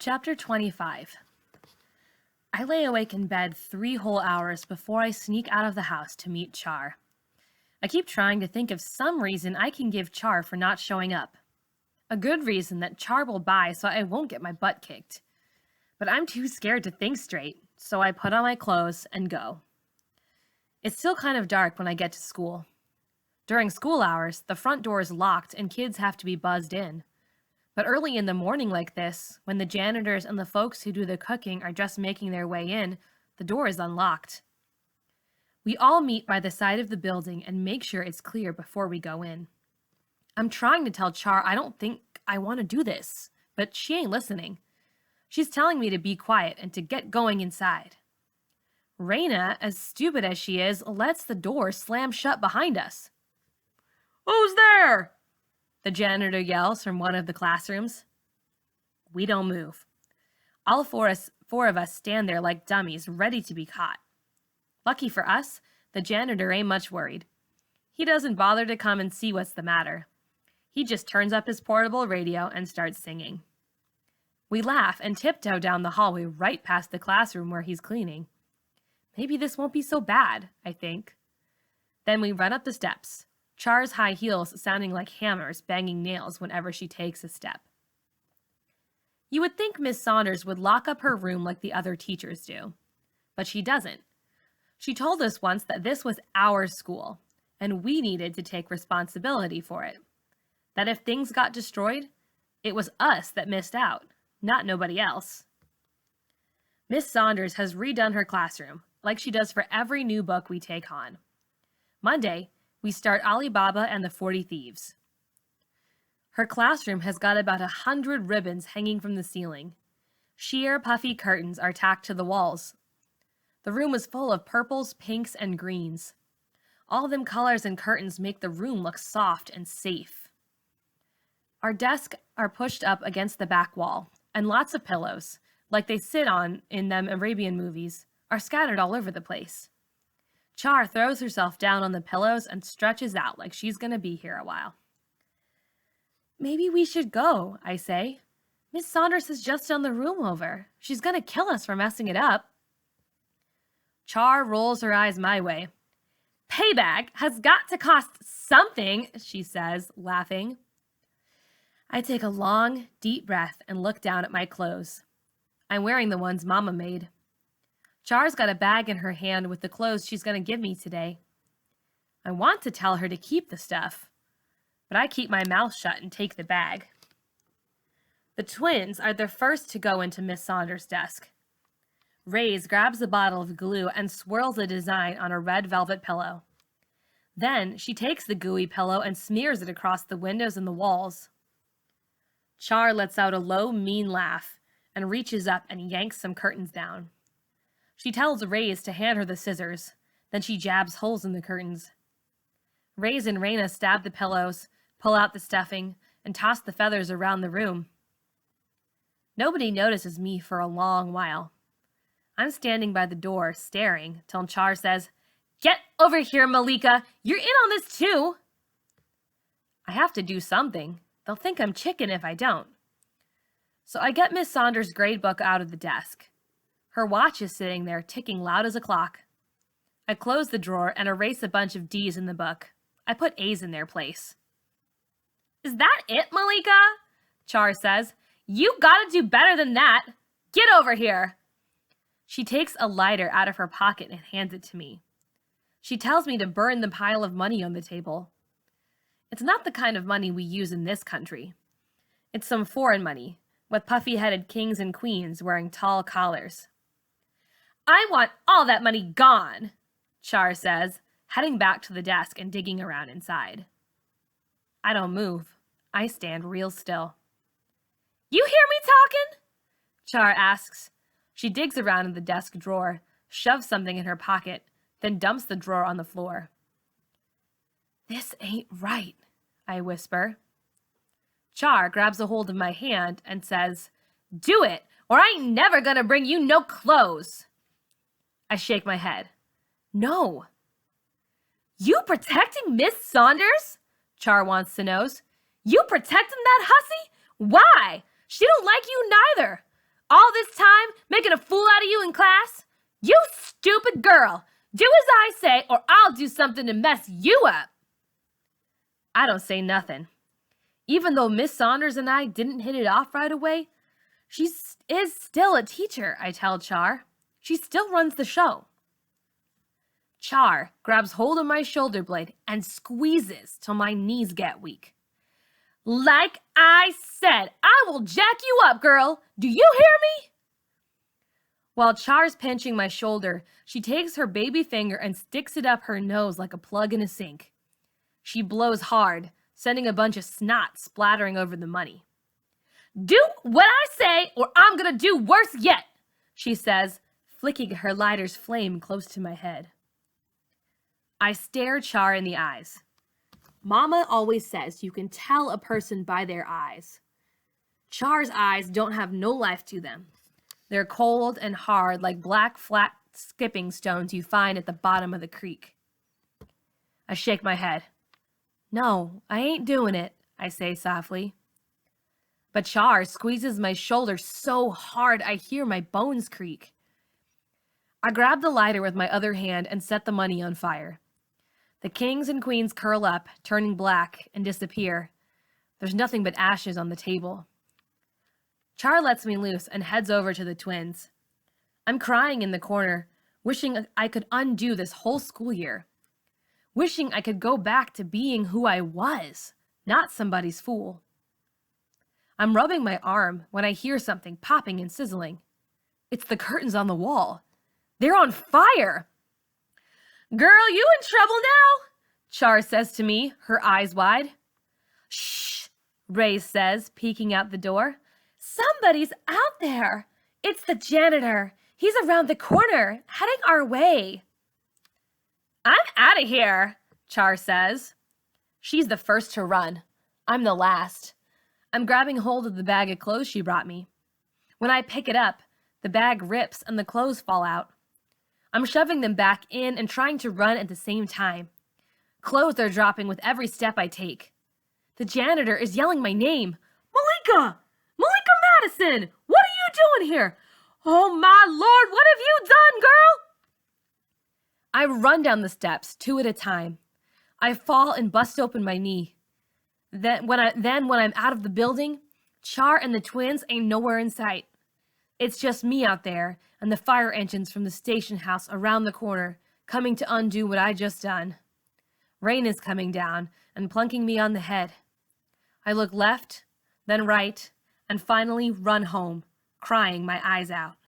Chapter 25. I lay awake in bed 3 whole hours before I sneak out of the house to meet Char. I keep trying to think of some reason I can give Char for not showing up. A good reason that Char will buy so I won't get my butt kicked. But I'm too scared to think straight, so I put on my clothes and go. It's still kind of dark when I get to school. During school hours, the front door is locked and kids have to be buzzed in. But early in the morning like this, when the janitors and the folks who do the cooking are just making their way in, the door is unlocked. We all meet by the side of the building and make sure it's clear before we go in. I'm trying to tell Char I don't think I want to do this, but she ain't listening. She's telling me to be quiet and to get going inside. Raina, as stupid as she is, lets the door slam shut behind us. "Who's there?" the janitor yells from one of the classrooms. We don't move. All four of us stand there like dummies, ready to be caught. Lucky for us, the janitor ain't much worried. He doesn't bother to come and see what's the matter. He just turns up his portable radio and starts singing. We laugh and tiptoe down the hallway right past the classroom where he's cleaning. Maybe this won't be so bad, I think. Then we run up the steps, Char's high heels sounding like hammers banging nails whenever she takes a step. You would think Miss Saunders would lock up her room like the other teachers do, but she doesn't. She told us once that this was our school, and we needed to take responsibility for it. That if things got destroyed, it was us that missed out, not nobody else. Miss Saunders has redone her classroom, like she does for every new book we take on. Monday, we start Alibaba and the 40 Thieves. Her classroom has got about 100 ribbons hanging from the ceiling. Sheer, puffy curtains are tacked to the walls. The room is full of purples, pinks, and greens. All them colors and curtains make the room look soft and safe. Our desks are pushed up against the back wall, and lots of pillows, like they sit on in them Arabian movies, are scattered all over the place. Char throws herself down on the pillows and stretches out like she's going to be here a while. Maybe we should go, I say. Miss Saunders has just done the room over. She's going to kill us for messing it up. Char rolls her eyes my way. Payback has got to cost something, she says, laughing. I take a long, deep breath and look down at my clothes. I'm wearing the ones Mama made. Char's got a bag in her hand with the clothes she's going to give me today. I want to tell her to keep the stuff, but I keep my mouth shut and take the bag. The twins are the first to go into Miss Saunders' desk. Raze grabs a bottle of glue and swirls a design on a red velvet pillow. Then she takes the gooey pillow and smears it across the windows and the walls. Char lets out a low, mean laugh and reaches up and yanks some curtains down. She tells Raze to hand her the scissors, then she jabs holes in the curtains. Raze and Raina stab the pillows, pull out the stuffing, and toss the feathers around the room. Nobody notices me for a long while. I'm standing by the door, staring, till Char says, "Get over here, Malika! You're in on this too!" I have to do something. They'll think I'm chicken if I don't. So I get Miss Saunders' grade book out of the desk. Her watch is sitting there, ticking loud as a clock. I close the drawer and erase a bunch of D's in the book. I put A's in their place. "Is that it, Malika?" Char says. "You gotta do better than that. Get over here." She takes a lighter out of her pocket and hands it to me. She tells me to burn the pile of money on the table. It's not the kind of money we use in this country. It's some foreign money, with puffy-headed kings and queens wearing tall collars. "I want all that money gone," Char says, heading back to the desk and digging around inside. I don't move. I stand real still. "You hear me talking?" Char asks. She digs around in the desk drawer, shoves something in her pocket, then dumps the drawer on the floor. "This ain't right," I whisper. Char grabs a hold of my hand and says, "Do it, or I ain't never gonna bring you no clothes." I shake my head. "No." "You protecting Miss Saunders?" Char wants to know. "You protecting that hussy? Why? She don't like you neither. All this time making a fool out of you in class? You stupid girl! Do as I say or I'll do something to mess you up. I don't say nothing. Even though Miss Saunders and I didn't hit it off right away, she is still a teacher, I tell Char. She still runs the show. Char grabs hold of my shoulder blade and squeezes till my knees get weak. Like I said, I will jack you up, girl. Do you hear me? While Char's pinching my shoulder, she takes her baby finger and sticks it up her nose like a plug in a sink. She blows hard, sending a bunch of snot splattering over the money. Do what I say or I'm gonna do worse yet, she says, flicking her lighter's flame close to my head. I stare Char in the eyes. Mama always says you can tell a person by their eyes. Char's eyes don't have no life to them. They're cold and hard like black flat skipping stones you find at the bottom of the creek. I shake my head. No, I ain't doing it, I say softly. But Char squeezes my shoulder so hard I hear my bones creak. I grab the lighter with my other hand and set the money on fire. The kings and queens curl up, turning black, and disappear. There's nothing but ashes on the table. Char lets me loose and heads over to the twins. I'm crying in the corner, wishing I could undo this whole school year. Wishing I could go back to being who I was, not somebody's fool. I'm rubbing my arm when I hear something popping and sizzling. It's the curtains on the wall. They're on fire! Girl, you in trouble now? Char says to me, her eyes wide. Shh, Ray says, peeking out the door. Somebody's out there. It's the janitor. He's around the corner, heading our way. I'm out of here, Char says. She's the first to run. I'm the last. I'm grabbing hold of the bag of clothes she brought me. When I pick it up, the bag rips and the clothes fall out. I'm shoving them back in and trying to run at the same time. Clothes are dropping with every step I take. The janitor is yelling my name. Malika! Malika Madison! What are you doing here? Oh my Lord, what have you done, girl? I run down the steps, 2 at a time. I fall and bust open my knee. Then when I'm out of the building, Char and the twins ain't nowhere in sight. It's just me out there and the fire engines from the station house around the corner coming to undo what I just done. Rain is coming down and plunking me on the head. I look left, then right, and finally run home, crying my eyes out.